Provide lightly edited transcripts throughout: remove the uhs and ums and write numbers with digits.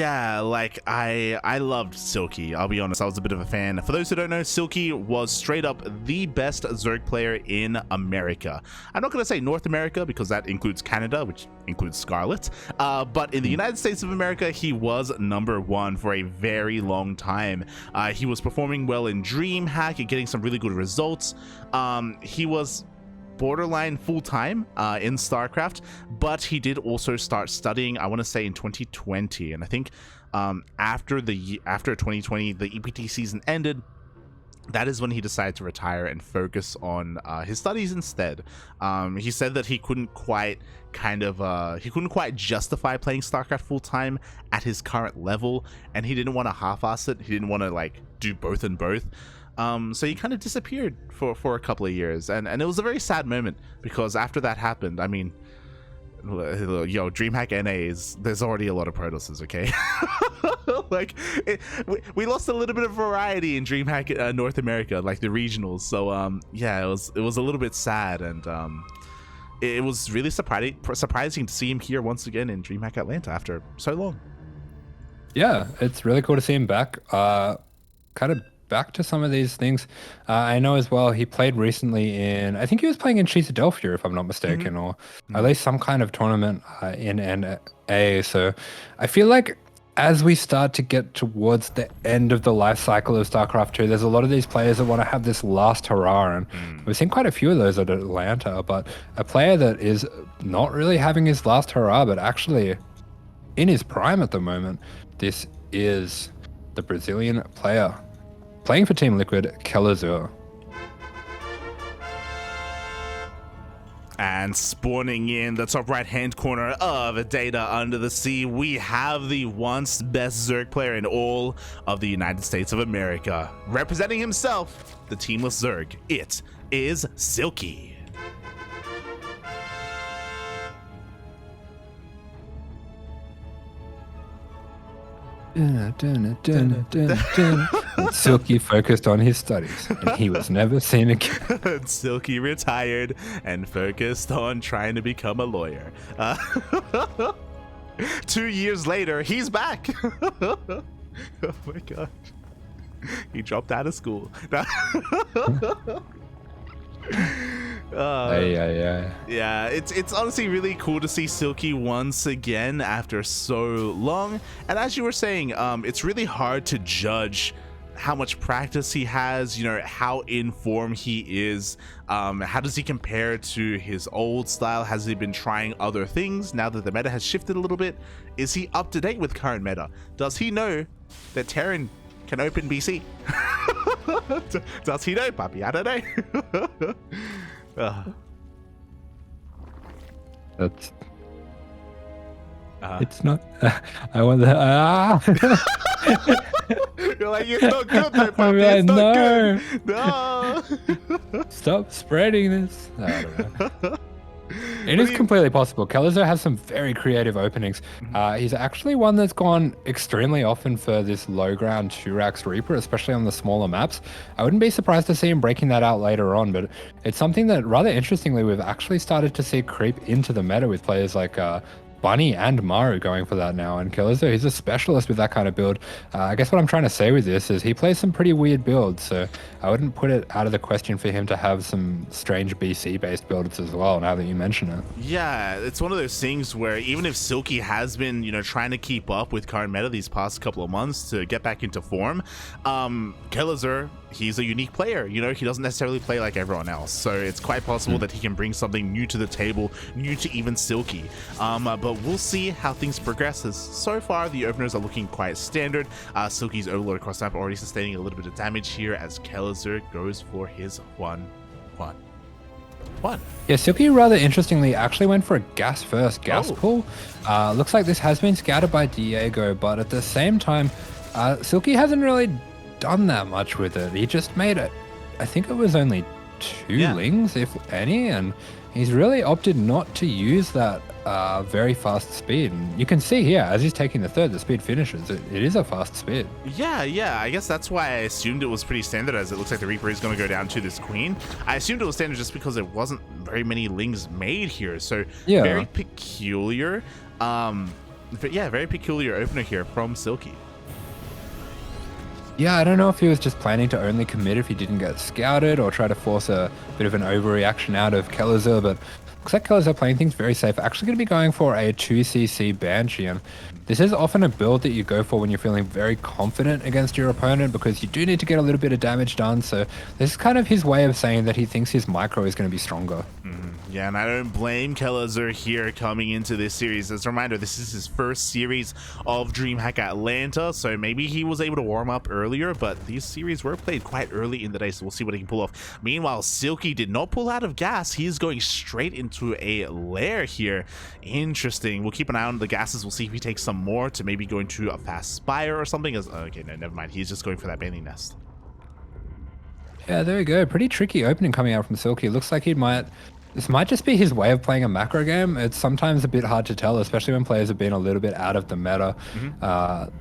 Yeah, like I loved Silky. I'll be honest, I was a bit of a fan. For those who don't know, Silky was straight up the best Zerg player in America. I'm not gonna say North America because that includes Canada, which includes Scarlet. But in the United States of America, he was #1 for a very long time. He was performing well in DreamHack and getting some really good results. He was borderline full-time in StarCraft, but he did also start studying, I want to say in 2020, and I think after 2020 the EPT season ended, that is when he decided to retire and focus on his studies instead. He said that he couldn't quite justify playing StarCraft full-time at his current level, and he didn't want to half-ass it. He didn't want to like do both and both. So he kind of disappeared for a couple of years, and it was a very sad moment because after that happened, I mean, yo, DreamHack NA there's already a lot of Protosses, okay? Like we lost a little bit of variety in DreamHack North America, like the regionals. So yeah, it was a little bit sad, and it was really surprising to see him here once again in DreamHack Atlanta after so long. Yeah, it's really cool to see him back. Kind of back to some of these things. I know as well he played recently in, I think he was playing in Philadelphia if I'm not mistaken, or at least some kind of tournament in NA. So I feel like as we start to get towards the end of the life cycle of StarCraft 2, there's a lot of these players that want to have this last hurrah, and we've seen quite a few of those at Atlanta, but a player that is not really having his last hurrah, but actually in his prime at the moment, this is the Brazilian player playing for Team Liquid, Kelazhur. And spawning in the top right hand corner of Data Under the Sea, we have the once best Zerg player in all of the United States of America. Representing himself, the teamless Zerg, it is Silky. Silky focused on his studies, and he was never seen again. Silky retired and focused on trying to become a lawyer. 2 years later, he's back. Oh my god. He dropped out of school. Yeah, it's honestly really cool to see Silky once again after so long. And as you were saying, it's really hard to judge how much practice he has, you know, how in form he is. How does he compare to his old style? Has he been trying other things now that the meta has shifted a little bit? Is he up to date with current meta? Does he know that Terran can open BC? Does he know, puppy? I don't know. That's it's not I want that. You're like, it's not good though, puppy. It's not good. No. Stop spreading this. I don't know. It is completely possible. Kelazhur has some very creative openings. He's actually one that's gone extremely often for this low ground 2-Rax Reaper, especially on the smaller maps. I wouldn't be surprised to see him breaking that out later on, but it's something that rather interestingly we've actually started to see creep into the meta with players like Bunny and Maru going for that now, and Kelazhur, he's a specialist with that kind of build. I guess what I'm trying to say with this is he plays some pretty weird builds, so I wouldn't put it out of the question for him to have some strange BC based builds as well, now that you mention it. Yeah, it's one of those things where even if Silky has been, you know, trying to keep up with current meta these past couple of months to get back into form, Kelazhur, he's a unique player. You know, he doesn't necessarily play like everyone else, so it's quite possible that he can bring something new to the table, new to even Silky. But we'll see how things progress, as so far the openers are looking quite standard. Silky's Overlord across the map already sustaining a little bit of damage here as Kelazhur goes for his 1-1. Yeah, Silky rather interestingly actually went for a gas pull. Looks like this has been scouted by Diego, but at the same time, Silky hasn't really done that much with it. He just made it, I think it was only 2 lings, if any, and he's really opted not to use that very fast speed. And you can see here, as he's taking the third, the speed finishes. It is a fast speed. Yeah, I guess that's why I assumed it was pretty standard, as it looks like the Reaper is going to go down to this Queen. I assumed it was standard just because there wasn't very many lings made here, so very peculiar. Yeah, very peculiar opener here from Silky. Yeah, I don't know if he was just planning to only commit if he didn't get scouted or try to force a bit of an overreaction out of Kelazhur, but looks like Kelazhur playing things very safe. Actually going to be going for a 2cc Banshee, and this is often a build that you go for when you're feeling very confident against your opponent because you do need to get a little bit of damage done, so this is kind of his way of saying that he thinks his micro is going to be stronger. Yeah, and I don't blame Kelazhur here coming into this series. As a reminder, this is his first series of DreamHack Atlanta, so maybe he was able to warm up earlier, but these series were played quite early in the day, so we'll see what he can pull off. Meanwhile, Silky did not pull out of gas. He is going straight into a lair here. Interesting. We'll keep an eye on the gases. We'll see if he takes some more to maybe go into a fast spire or something. Okay, no, never mind. He's just going for that banding nest. Yeah, there we go. Pretty tricky opening coming out from Silky. Looks like this might just be his way of playing a macro game. It's sometimes a bit hard to tell, especially when players have been a little bit out of the meta.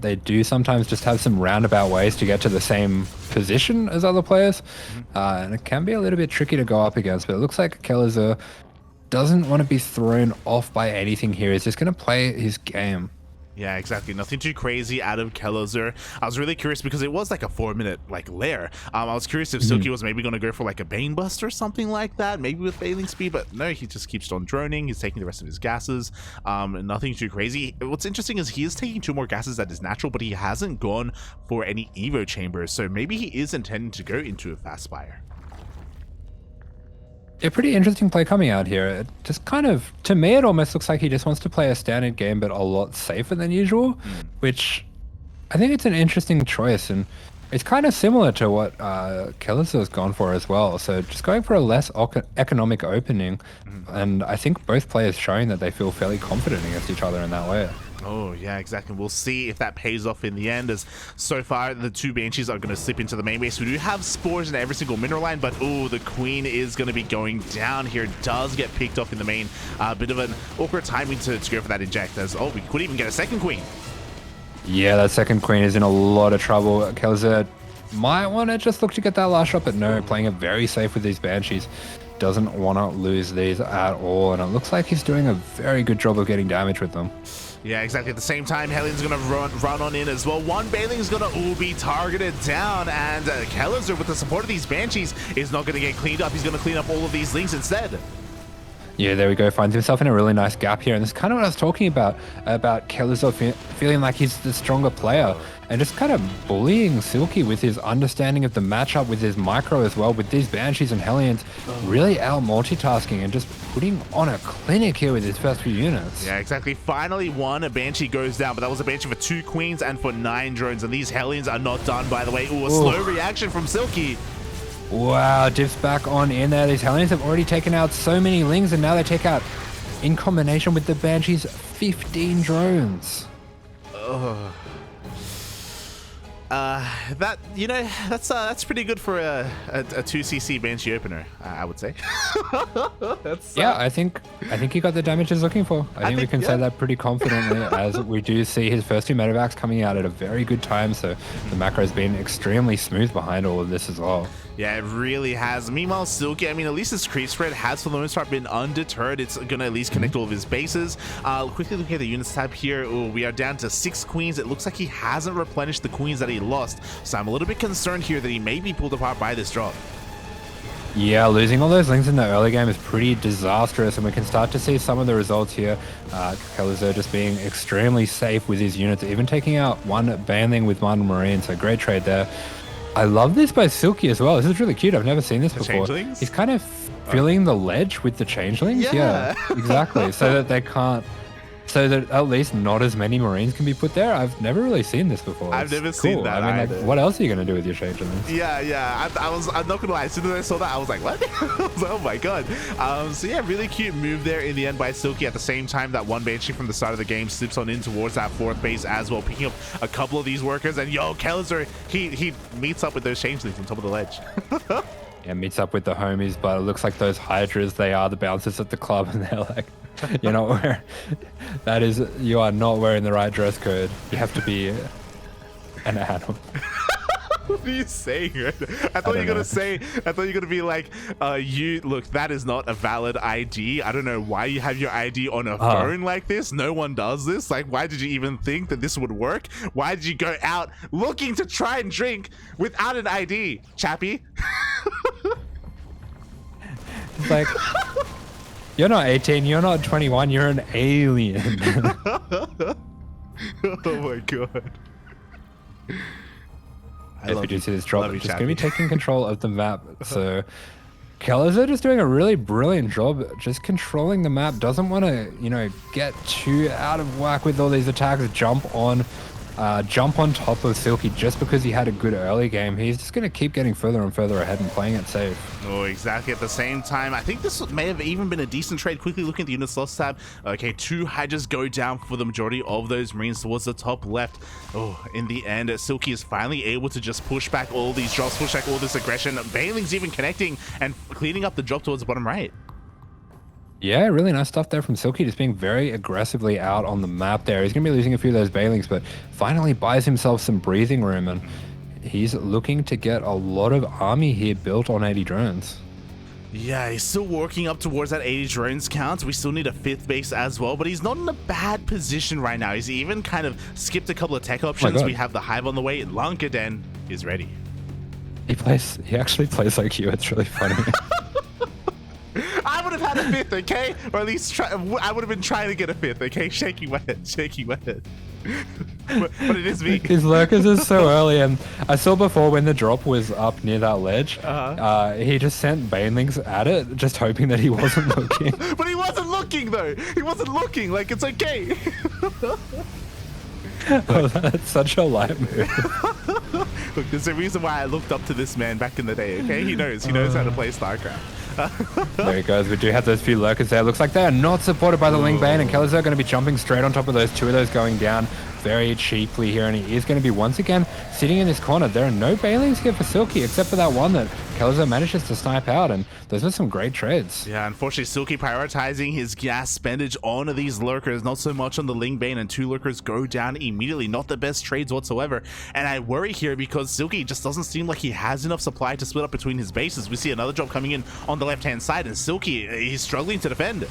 They do sometimes just have some roundabout ways to get to the same position as other players. And it can be a little bit tricky to go up against, but it looks like Kelazhur doesn't want to be thrown off by anything here. He's just going to play his game. Yeah, exactly. Nothing too crazy out of Kelazhur. I was really curious because it was like a 4-minute lair. I was curious if Silky was maybe going to go for like a Bane Bust or something like that, maybe with failing speed, but no, he just keeps on droning. He's taking the rest of his gases. Nothing too crazy. What's interesting is he is taking 2 more gases that is natural, but he hasn't gone for any Evo chambers, so maybe he is intending to go into a fast spire. A pretty interesting play coming out here. It just kind of, to me, it almost looks like he just wants to play a standard game, but a lot safer than usual, which I think it's an interesting choice. And it's kind of similar to what Kelazhur has gone for as well. So just going for a less economic opening. And I think both players showing that they feel fairly confident against each other in that way. Oh, yeah, exactly. We'll see if that pays off in the end, as so far the 2 Banshees are going to slip into the main base. We do have spores in every single mineral line, but oh, the Queen is going to be going down here. Does get picked off in the main. A bit of an awkward timing to go for that inject, as, oh, we could even get a second Queen. Yeah, that second Queen is in a lot of trouble. Kelazhur might want to just look to get that last shot, but no, playing it very safe with these Banshees. Doesn't want to lose these at all, and it looks like he's doing a very good job of getting damage with them. Yeah, exactly. At the same time, Hellions going to run on in as well. One Baneling is going to be targeted down, and Kelazhur, with the support of these Banshees, is not going to get cleaned up. He's going to clean up all of these links instead. Yeah, there we go. Finds himself in a really nice gap here. And this is kind of what I was talking about Kelazhur feeling like he's the stronger player and just kind of bullying Silky with his understanding of the matchup, with his micro as well, with these Banshees and Hellions, really out multitasking and just putting on a clinic here with his first few units. Yeah, exactly. Finally, a Banshee goes down, but that was a Banshee for 2 Queens and for 9 drones. And these Hellions are not done, by the way. Ooh, a slow reaction from Silky. Wow, Div's back on in there. These Hellions have already taken out so many Lings, and now they take out, in combination with the Banshees, 15 drones. That's pretty good for a 2cc Banshee opener, I would say. I think he got the damage he's looking for. I think we can say that pretty confidently, as we do see his first 2 medevacs coming out at a very good time, so the macro's been extremely smooth behind all of this as well. Yeah, it really has. Meanwhile, Silky, I mean, at least his creep spread has for the most part been undeterred. It's going to at least connect all of his bases. Quickly looking at the units tab here, we are down to 6 Queens. It looks like he hasn't replenished the Queens that he lost, so I'm a little bit concerned here that he may be pulled apart by this drop. Yeah, losing all those Lings in the early game is pretty disastrous, and we can start to see some of the results here. Kelazhur just being extremely safe with his units, even taking out 1 Baneling with 1 Marine, so great trade there. I love this by Silky as well. This is really cute. I've never seen this before. Changelings? He's kind of filling the ledge with the Changelings. Yeah, exactly. So that at least not as many Marines can be put there. I've never really seen this before. I've never seen that. I mean, what else are you going to do with your Changelings? Yeah. I'm not gonna lie. As soon as I saw that, I was like, what? I was like, oh my god. So yeah, really cute move there in the end by Silky. At the same time, that 1 Banshee from the start of the game slips on in towards that 4th base as well, picking up a couple of these workers. And yo, Kelazhur, he meets up with those Changelings on top of the ledge. Yeah, meets up with the homies, but it looks like those Hydras, they are the bouncers at the club, and they're like, you are not wearing the right dress code. You have to be an animal. What are you saying? I thought you were gonna say. I thought you were gonna be like, you look. That is not a valid ID. I don't know why you have your ID on a phone like this. No one does this. Like, why did you even think that this would work? Why did you go out looking to try and drink without an ID, chappie? It's like, you're not 18. You're not 21. You're an alien. Oh my god. If you do see this drop, it's just going to be taking control of the map. So Kelazhur just doing a really brilliant job just controlling the map. Doesn't want to, you know, get too out of whack with all these attacks. Jump on top of Silky just because he had a good early game. He's just going to keep getting further and further ahead and playing it safe. Oh, exactly. At the same time, I think this may have even been a decent trade. Quickly looking at the unit slots tab. Okay, 2 Hydras go down for the majority of those Marines towards the top left. Oh, in the end, Silky is finally able to just push back all these drops, push back all this aggression. Bailing's even connecting and cleaning up the drop towards the bottom right. Yeah, really nice stuff there from Silky, just being very aggressively out on the map there. He's going to be losing a few of those Bailings, but finally buys himself some breathing room, and he's looking to get a lot of army here built on 80 drones. Yeah, he's still working up towards that 80 drones count. We still need a 5th base as well, but he's not in a bad position right now. He's even kind of skipped a couple of tech options. We have the Hive on the way. Lankaden is ready. He actually plays like you. It's really funny. I would have had a 5th, okay? Or at least I would have been trying to get a 5th, okay? Shaking my head, shaking my head. but it is me. His lurkers is so early, and I saw before when the drop was up near that ledge, he just sent Banelings at it, just hoping that he wasn't looking. But he wasn't looking, though. He wasn't looking. Like, it's okay. Oh, that's such a light move. Look, there's a reason why I looked up to this man back in the day, okay? He knows how to play StarCraft. There he goes. We do have those few lurkers there. Looks like they are not supported by the Ling Bane, and Kelazhur are going to be jumping straight on top of those 2 of those going down very cheaply here, and he is going to be once again sitting in this corner. There are no Bailings here for Silky except for that one that Kelazhur manages to snipe out, and those are some great trades. Yeah, unfortunately, Silky prioritizing his gas spendage on these lurkers, not so much on the Ling Bane, and 2 lurkers go down immediately. Not the best trades whatsoever, and I worry here because Silky just doesn't seem like he has enough supply to split up between his bases. We see another drop coming in on the left-hand side, and Silky, he's struggling to defend.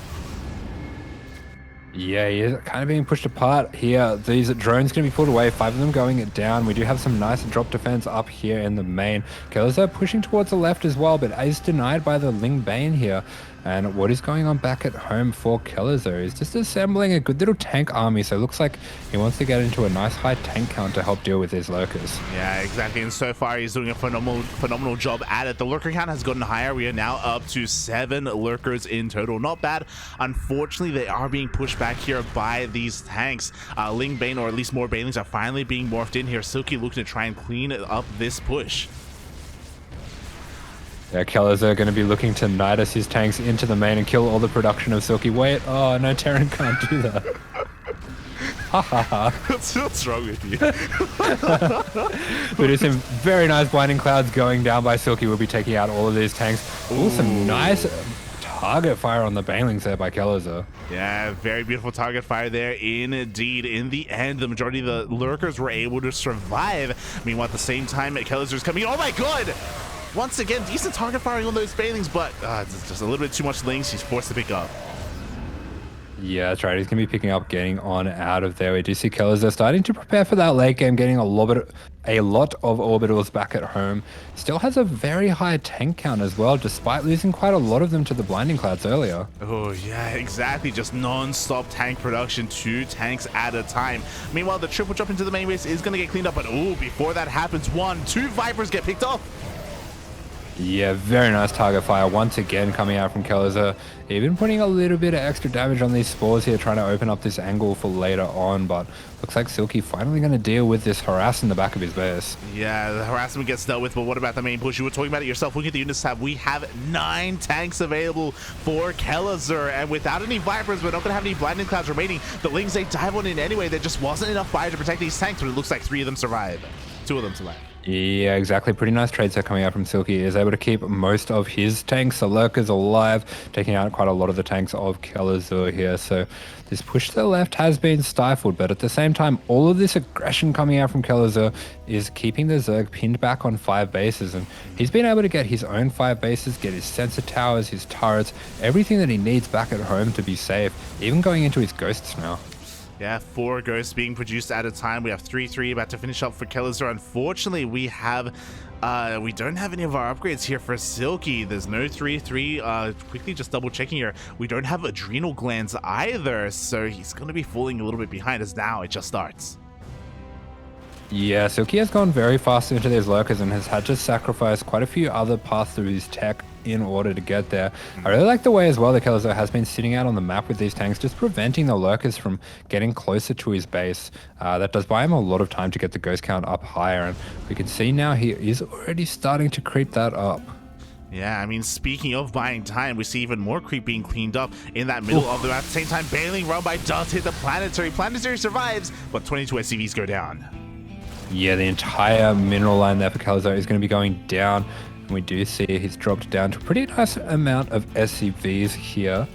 Yeah, he is kind of being pushed apart here. These drones going to be pulled away, 5 of them going down. We do have some nice drop defense up here in the main. Kelazhur pushing towards the left as well, but is denied by the Ling Bane here. And what is going on back at home for Kelazhur? He's just assembling a good little tank army, so it looks like he wants to get into a nice high tank count to help deal with his lurkers. Yeah, exactly, and so far he's doing a phenomenal job at it. The lurker count has gotten higher. We are now up to 7 lurkers in total. Not bad. Unfortunately, they are being pushed back here by these tanks. Ling Bane, or at least more Banelings, are finally being morphed in here. Silky looking to try and clean up this push. Yeah, Kelazhur going to be looking to Nidus his tanks into the main and kill all the production of Silky. Wait, oh no, Terran can't do that. Ha ha ha. What's wrong with you? We do some very nice blinding clouds going down by Silky. We'll be taking out all of these tanks. Ooh, some nice target fire on the Banelings there by Kelazhur. Yeah, very beautiful target fire there indeed. In the end, the majority of the lurkers were able to survive. Meanwhile, at the same time, Kelazhur's coming in. Oh my god! Once again, decent target firing on those Banelings, but it's just a little bit too much Lings. He's forced to pick up. Yeah, that's right. He's going to be picking up, getting on out of there. We do see Kelazhur starting to prepare for that late game, getting a lot of orbitals back at home. Still has a very high tank count as well, despite losing quite a lot of them to the blinding clouds earlier. Oh, yeah, exactly. Just non-stop tank production, 2 tanks at a time. Meanwhile, the triple jump into the main base is going to get cleaned up, but before that happens, 2 Vipers get picked off. Yeah, very nice target fire once again coming out from Kelazhur. Even putting a little bit of extra damage on these spores here, trying to open up this angle for later on, but looks like Silky finally going to deal with this harass in the back of his base. Yeah, the harassment gets dealt with, but what about the main push? You were talking about it yourself. Look at the units tab. We have 9 tanks available for Kelazhur, and without any Vipers, we're not going to have any blinding clouds remaining. The Lings, they dive on in anyway. There just wasn't enough fire to protect these tanks, but it looks like 3 of them survive. 2 of them survive. Yeah, exactly. Pretty nice trade set coming out from Silky. He is able to keep most of his tanks, the lurkers, alive, taking out quite a lot of the tanks of Kelazhur here. So this push to the left has been stifled, but at the same time, all of this aggression coming out from Kelazhur is keeping the Zerg pinned back on 5 bases. And he's been able to get his own 5 bases, get his sensor towers, his turrets, everything that he needs back at home to be safe, even going into his ghosts now. Yeah, 4 ghosts being produced at a time. We have 3-3 about to finish up for Kelazhur. Unfortunately, we don't have any of our upgrades here for Silky. There's no 3-3. Quickly just double checking here. We don't have adrenal glands either, so he's going to be falling a little bit behind as now it just starts. Yeah, Silky has gone very fast into these lurkers and has had to sacrifice quite a few other paths through his tech in order to get there. I really like the way as well that Kelazhur has been sitting out on the map with these tanks, just preventing the lurkers from getting closer to his base. That does buy him a lot of time to get the ghost count up higher, and we can see now he is already starting to creep that up. Yeah, I mean, speaking of buying time, we see even more creep being cleaned up in that middle of the map. At the same time, Bailing run by does hit the Planetary. Planetary survives, but 22 SCVs go down. Yeah, the entire mineral line there for Kelazhur is going to be going down. And we do see he's dropped down to a pretty nice amount of SCVs here.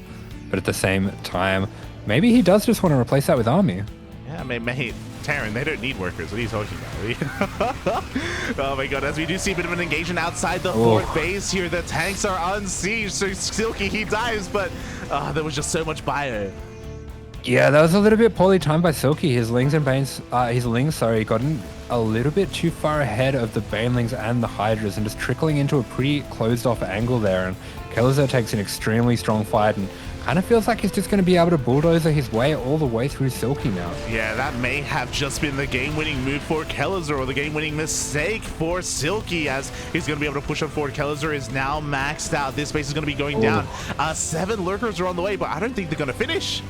But at the same time, maybe he does just want to replace that with army. Yeah, mate, Terran, they don't need workers. What are you talking about? Oh my god, as we do see a bit of an engagement outside the 4th base here. The tanks are unsieged, so Silky, he dives, but there was just so much bio. Yeah, that was a little bit poorly timed by Silky. His lings and banes, gotten a little bit too far ahead of the banelings and the hydras and just trickling into a pretty closed off angle there. And Kelazhur takes an extremely strong fight and kind of feels like he's just going to be able to bulldozer his way all the way through Silky now. Yeah, that may have just been the game-winning move for Kelazhur, or the game-winning mistake for Silky, as he's going to be able to push up forward. Kelazhur is now maxed out. This base is going to be going down. 7 lurkers are on the way, but I don't think they're going to finish.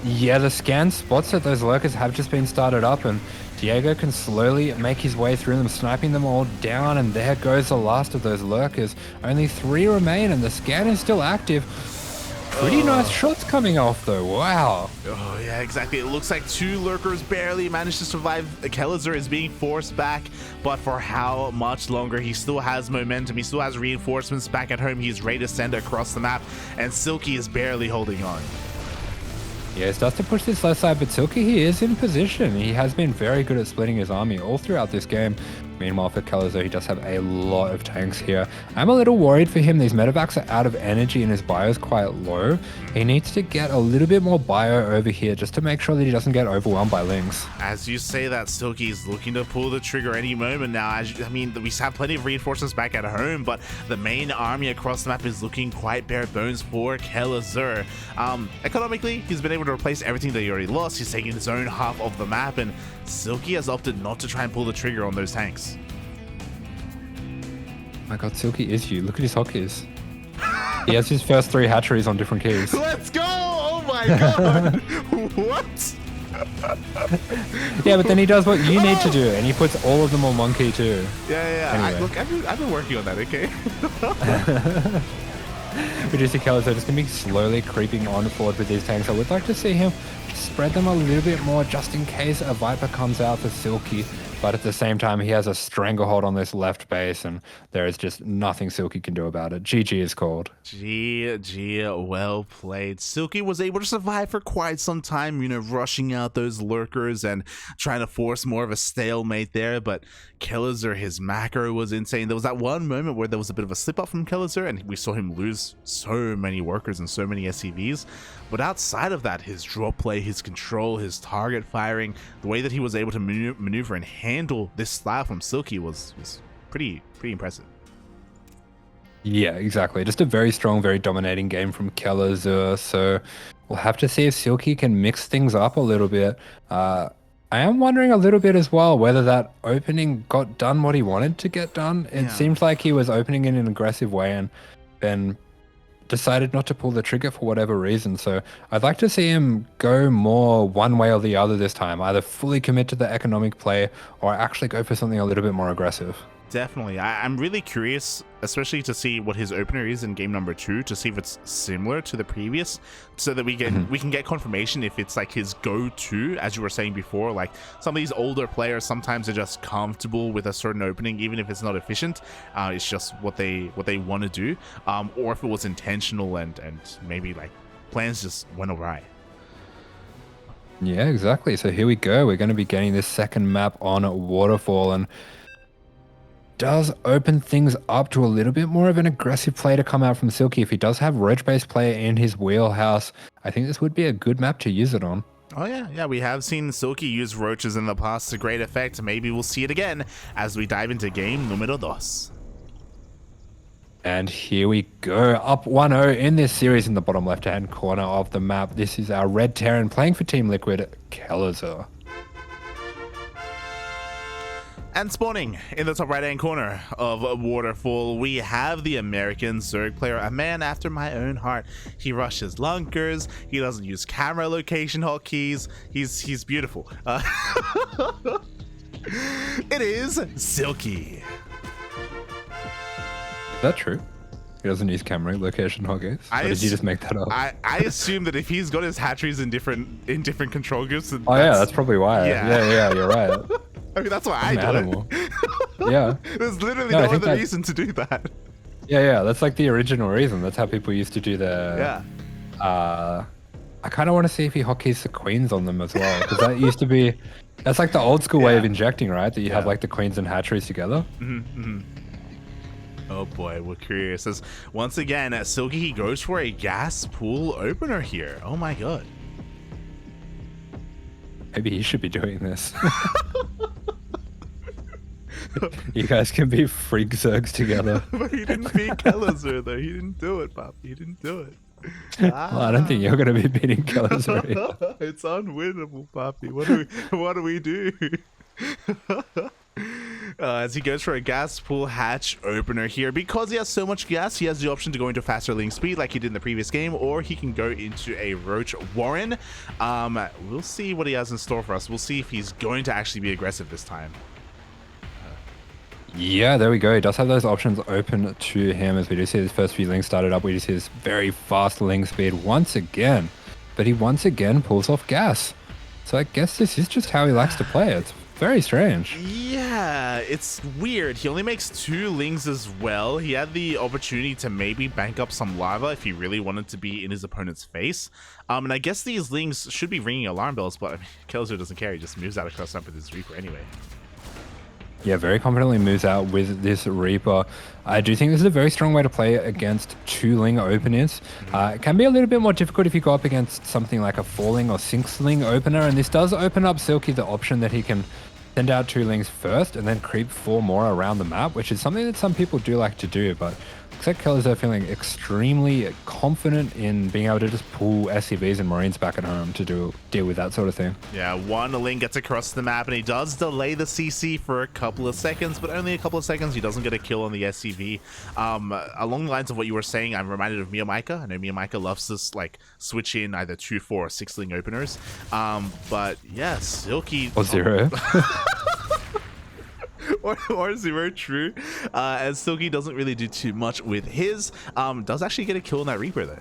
Yeah, the scan spots that those lurkers have just been started up, and Diego can slowly make his way through them, sniping them all down, and there goes the last of those lurkers. Only 3 remain, and the scan is still active. Pretty nice shots coming off, though. Wow. Oh, yeah, exactly. It looks like 2 lurkers barely managed to survive. Kelazhur is being forced back, but for how much longer? He still has momentum. He still has reinforcements back at home. He's ready to send across the map, and Silky is barely holding on. Yeah, he starts to push this left side, but Silky, he is in position. He has been very good at splitting his army all throughout this game. Meanwhile, for Kelazhur, he does have a lot of tanks here. I'm a little worried for him. These medevacs are out of energy and his bio is quite low. He needs to get a little bit more bio over here just to make sure that he doesn't get overwhelmed by lings. As you say that, Silky is looking to pull the trigger any moment now. I mean, we have plenty of reinforcements back at home, but the main army across the map is looking quite bare bones for Kelazhur. Economically, he's been able to replace everything that he already lost. He's taking his own half of the map, and Silky has opted not to try and pull the trigger on those tanks. Oh my god, Silky is you. Look at his hotkeys. He has his first 3 hatcheries on different keys. Let's go! Oh my god! What? Yeah, but then he does what you need to do, and he puts all of them on 1 key too. Yeah. Anyway. Look, I've been working on that, okay? We do see Kelazhur just going to be slowly creeping on forward with these tanks. I would like to see him spread them a little bit more just in case a Viper comes out for Silky. But at the same time, he has a stranglehold on this left base, and there is just nothing Silky can do about it. GG is called. GG, well played. Silky was able to survive for quite some time, you know, rushing out those lurkers and trying to force more of a stalemate there. But Kelazhur, his macro was insane. There was that one moment where there was a bit of a slip up from Kelazhur, and we saw him lose so many workers and so many SCVs. But outside of that, his drop play, his control, his target firing, the way that he was able to maneuver and handle this style from Silky was pretty impressive. Yeah, exactly. Just a very strong, very dominating game from Kelazhur. So we'll have to see if Silky can mix things up a little bit. I am wondering a little bit as well whether that opening got done what he wanted to get done. It seemed like he was opening in an aggressive way and then decided not to pull the trigger for whatever reason. So I'd like to see him go more one way or the other this time, either fully commit to the economic play or actually go for something a little bit more aggressive. Definitely. I'm really curious, especially to see what his opener is in game number 2, to see if it's similar to the previous, so that we can get confirmation if it's like his go-to, as you were saying before. Like some of these older players, sometimes are just comfortable with a certain opening, even if it's not efficient. It's just what they want to do, or if it was intentional and maybe like plans just went awry. Yeah, exactly. So here we go. We're going to be getting this second map on Waterfall, and does open things up to a little bit more of an aggressive play to come out from Silky. If he does have roach-based player in his wheelhouse, I think this would be a good map to use it on. Oh yeah, we have seen Silky use roaches in the past to great effect. Maybe we'll see it again as we dive into game numero 2. And here we go, up 1-0 in this series in the bottom left-hand corner of the map. This is our Red Terran playing for Team Liquid, Kelazhur. And spawning in the top right-hand corner of Waterfall, we have the American Zerg player, a man after my own heart. He rushes lunkers. He doesn't use camera location hotkeys. He's beautiful. It is Silky. Is that true? He doesn't use camera location hotkeys? Or did you just make that up? I assume that if he's got his hatcheries in different control groups, that's probably why. Yeah, you're right. I mean, that's why I do it. Yeah. There's literally no other reason to do that. Yeah, that's like the original reason. That's how people used to do their... Yeah. I kind of want to see if he hotkeys the queens on them as well, because that used to be... That's like the old school way of injecting, right? That you have like the queens and hatcheries together. Oh boy, we're curious. As once again, Silky, he goes for a gas pool opener here. Oh my god. Maybe he should be doing this. You guys can be freak zergs together. But he didn't beat Kelazhur though. He didn't do it, Pop. He didn't do it. Well, I don't think you're going to be beating Kelazhur. It's unwinnable, Poppy. What do we do? As he goes for a gas pool hatch opener here, because he has so much gas, he has the option to go into faster link speed like he did in the previous game, or he can go into a roach warren. We'll see what he has in store for us. We'll see if he's going to actually be aggressive this time. Yeah, there we go. He does have those options open to him. As we do see his first few links started up, we do see this very fast link speed once again, but he once again pulls off gas. So I guess this is just how he likes to play. It's very strange. Yeah, it's weird. He only makes 2 lings as well. He had the opportunity to maybe bank up some lava if he really wanted to be in his opponent's face. And I guess these lings should be ringing alarm bells, but I mean, Kelazhur doesn't care. He just moves out across up with his Reaper anyway. Yeah, very confidently moves out with this Reaper. I do think this is a very strong way to play against 2-ling openers. It can be a little bit more difficult if you go up against something like a 4-ling or 6-ling opener, and this does open up Silky the option that he can send out 2 lings first and then creep 4 more around the map, which is something that some people do like to do, but looks like Kelazhur feeling extremely confident in being able to just pull SCVs and Marines back at home to deal with that sort of thing. Yeah, one link gets across the map and he does delay the CC for a couple of seconds, but only a couple of seconds. He doesn't get a kill on the SCV. Along the lines of what you were saying, I'm reminded of Miyamaika. I know Miyamaika loves this like switch in either 2, 4, or 6-ling openers. But yeah, Silky or 0. or 0, true. As Silky doesn't really do too much with his. Does actually get a kill on that Reaper though.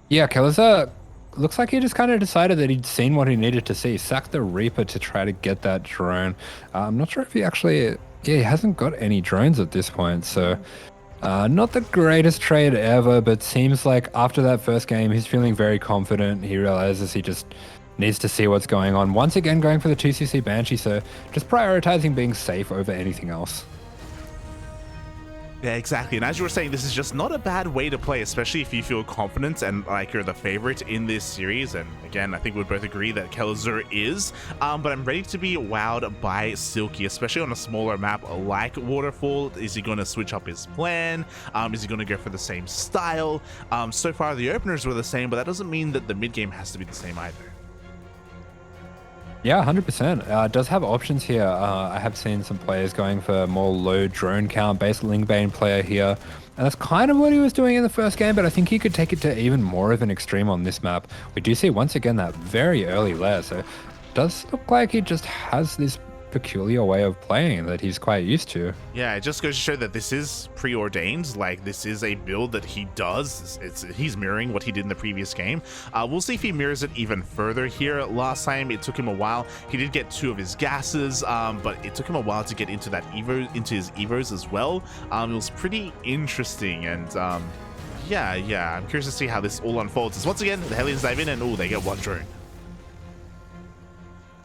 Yeah, Kelazhur looks like he just kind of decided that he'd seen what he needed to see. Sacked the Reaper to try to get that drone. I'm not sure if he actually... Yeah, he hasn't got any drones at this point, so... not the greatest trade ever, but seems like after that first game, he's feeling very confident. He realizes he just needs to see what's going on. Once again, going for the 2cc Banshee, so just prioritizing being safe over anything else. Yeah, exactly. And as you were saying, this is just not a bad way to play, especially if you feel confident and like you're the favorite in this series. And again, I think we'd both agree that Kelazhur is. But I'm ready to be wowed by Silky, especially on a smaller map like Waterfall. Is he going to switch up his plan? Is he going to go for the same style? So far, the openers were the same, but that doesn't mean that the mid game has to be the same either. Yeah, 100%. Does have options here. I have seen some players going for more low drone count based Lingbane player here. And that's kind of what he was doing in the first game, but I think he could take it to even more of an extreme on this map. We do see once again that very early lair, so it does look like he just has this peculiar way of playing that he's quite used to. Yeah, it just goes to show that this is preordained. Like, this is a build that he does. He's mirroring what he did in the previous game. We'll see if he mirrors it even further here. Last time, it took him a while. He did get 2 of his gases, but it took him a while to get into his Evos as well. It was pretty interesting, and yeah, I'm curious to see how this all unfolds. As once again, the Hellions dive in, and they get 1 drone.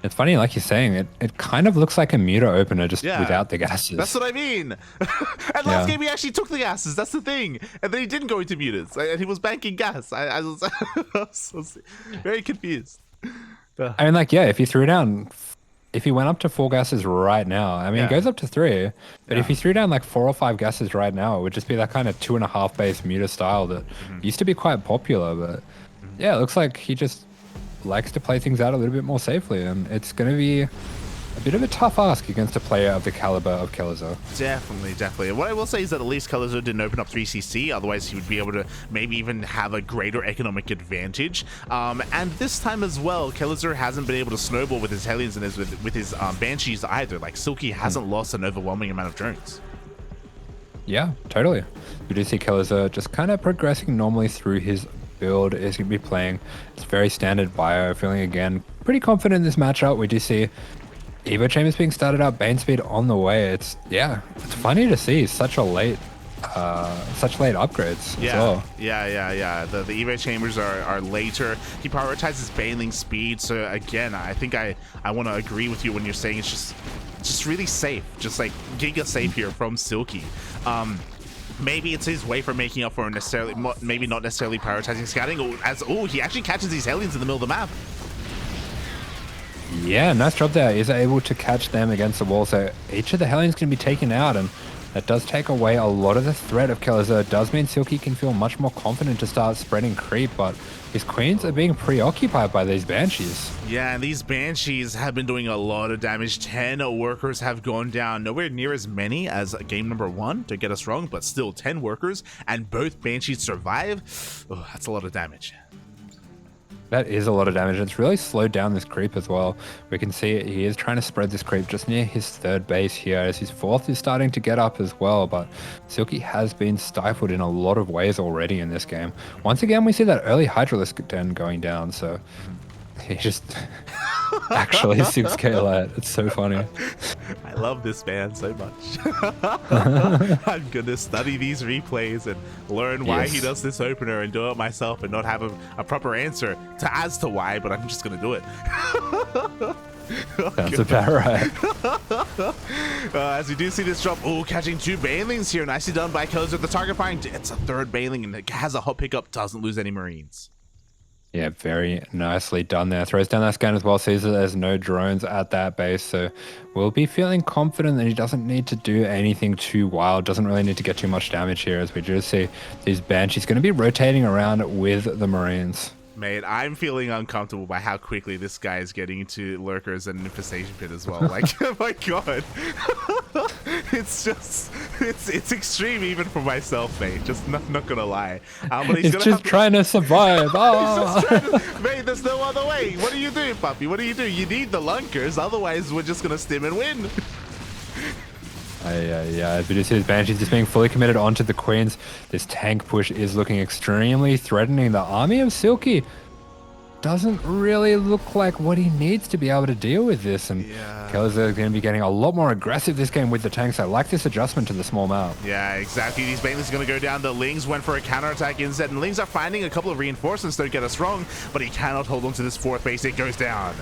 It's funny, like you're saying, it kind of looks like a muta opener just without the gases. That's what I mean. And last game he actually took the gases. That's the thing. And then he didn't go into mutas, and he was banking gas. I was very confused. I mean, like, yeah, if he threw down, if he went up to 4 gases right now, I mean, it goes up to 3, but if he threw down like 4 or 5 gases right now, it would just be that kind of 2.5 base muta style that used to be quite popular. But yeah, it looks like he just likes to play things out a little bit more safely, and it's going to be a bit of a tough ask against a player of the caliber of Kelazhur. Definitely. What I will say is that at least Kelazhur didn't open up 3cc, otherwise he would be able to maybe even have a greater economic advantage. And this time as well, Kelazhur hasn't been able to snowball with his Hellions and with his Banshees either. Like, Silky hasn't lost an overwhelming amount of drones. Yeah, totally. We do see Kelazhur just kind of progressing normally through his build is going to be playing. It's very standard bio, feeling again pretty confident in this matchup. We do see Evo Chambers being started up, Bane Speed on the way. It's funny to see such late upgrades as well. Yeah. The Evo Chambers are later. He prioritizes Baneling speed, so again, I think I want to agree with you when you're saying it's just really safe, just like giga safe here from Silky. Maybe it's his way for making up for maybe not necessarily prioritizing scouting, or he actually catches these Hellions in the middle of the map. Yeah, nice job there. He's able to catch them against the wall, so each of the Hellions can be taken out, and that does take away a lot of the threat of Kelazhur. It does mean Silky can feel much more confident to start spreading creep, but his Queens are being preoccupied by these Banshees. Yeah, and these Banshees have been doing a lot of damage. 10 workers have gone down. Nowhere near as many as game number 1, don't get us wrong, but still 10 workers, and both Banshees survive. Oh, that's a lot of damage. That is a lot of damage. It's really slowed down this creep as well. We can see he is trying to spread this creep just near his 3rd base here, as his 4th is starting to get up as well. But Silky has been stifled in a lot of ways already in this game. Once again, we see that early Hydralisk den going down, so he just actually 6k light. It's so funny. I love this man so much. I'm gonna study these replays and learn why he does this opener and do it myself and not have a proper answer as to why, but I'm just gonna do it. That's about right. As we do see this drop, catching 2 Banelings here. Nicely done by Kelazhur. The target firing, it's a 3rd Baneling, and it has a hot pickup, doesn't lose any Marines. Yeah, very nicely done there. Throws down that scan as well, sees that there's no drones at that base, so we'll be feeling confident that he doesn't need to do anything too wild, doesn't really need to get too much damage here, as we just see these Banshees going to be rotating around with the Marines. Mate, I'm feeling uncomfortable by how quickly this guy is getting into lurkers and infestation pit as well. Like, oh my god. it's extreme even for myself, mate. Just not gonna lie. But he's just trying to survive. Mate, there's no other way. What do you do, puppy? What do? You need the lunkers, otherwise we're just gonna stim and win. Yeah, as we just see his Banshees just being fully committed onto the Queens. This tank push is looking extremely threatening. The army of Silky doesn't really look like what he needs to be able to deal with this, and Kelazhur is going to be getting a lot more aggressive this game with the tanks. I like this adjustment to the small map. Yeah, exactly. These Banelings are going to go down. The Lings went for a counterattack instead, and Lings are finding a couple of reinforcements, don't get us wrong, but he cannot hold on to this 4th base. It goes down.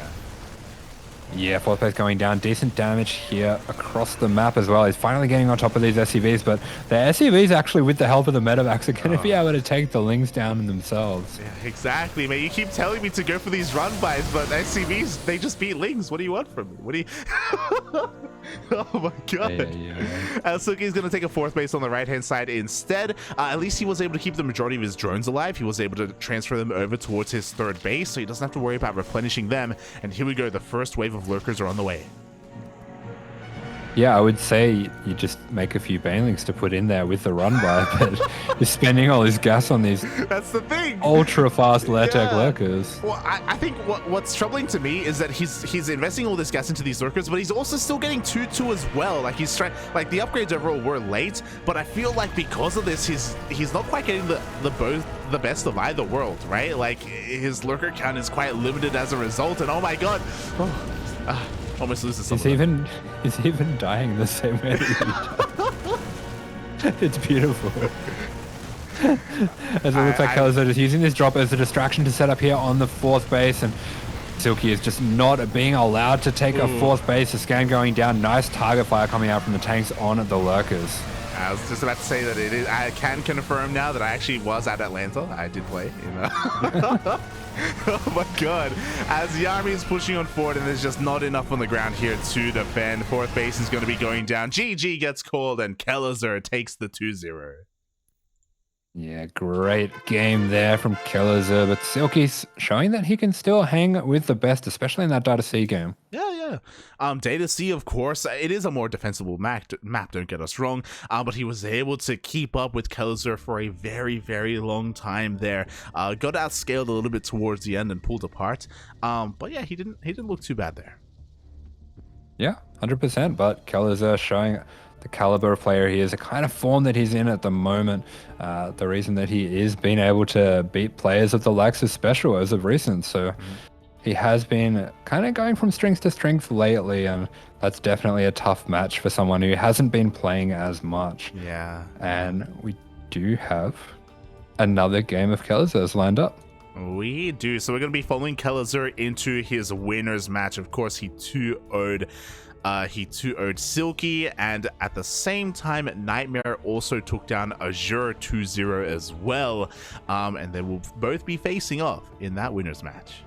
Yeah, 4th base going down. Decent damage here across the map as well. He's finally getting on top of these SCVs, but the SCVs actually, with the help of the medevacs, are going to be able to take the Lings down themselves. Yeah, exactly, mate. You keep telling me to go for these run-bys, but SCVs, they just beat Lings. What do you want from me? What do you... Oh my god. Yeah. Silky's going to take a 4th base on the right-hand side instead. At least he was able to keep the majority of his drones alive. He was able to transfer them over towards his 3rd base, so he doesn't have to worry about replenishing them. And here we go. The first wave of lurkers are on the way. Yeah, I would say you just make a few banelings to put in there with the run by, but you're spending all his gas on these That's the thing. ultra fast Lertec Yeah. lurkers. Well, I think what's troubling to me is that he's investing all this gas into these lurkers, but he's also still getting 2-2 as well. Like he's trying, like the upgrades overall were late, but I feel like because of this, he's not quite getting the best of either world, right? Like his lurker count is quite limited as a result, and oh my god, almost loses something. He's even dying the same way that he does. It's beautiful. As it looks like Kelazhur is using this drop as a distraction to set up here on the 4th base, and Silky is just not being allowed to take a 4th base. The scan going down. Nice target fire coming out from the tanks on the lurkers. I was just about to say that it is. I can confirm now that I actually was at Atlanta. I did play, you know. Oh my god. As the army is pushing on forward and there's just not enough on the ground here to defend. 4th base is going to be going down. GG gets called and Kelazhur takes the 2-0. Yeah, great game there from Kelazhur, but Silky's showing that he can still hang with the best, especially in that Data C game. Yeah. Data C, of course, it is a more defensible map, don't get us wrong, but he was able to keep up with Kelazhur for a very, very long time there. Got outscaled a little bit towards the end and pulled apart, but yeah, he didn't look too bad there. Yeah, 100%, but Kelazhur showing the caliber of player he is, the kind of form that he's in at the moment, the reason that he is being able to beat players of the likes of Special as of recent. So he has been kind of going from strength to strength lately, and that's definitely a tough match for someone who hasn't been playing as much. Yeah. And we do have another game of Kelazhur's lined up. We do. So we're going to be following Kelazhur into his winners match. Of course, he 2-0'd Silky, and at the same time, Nightmare also took down Azure 2-0 as well. And they will both be facing off in that winners match.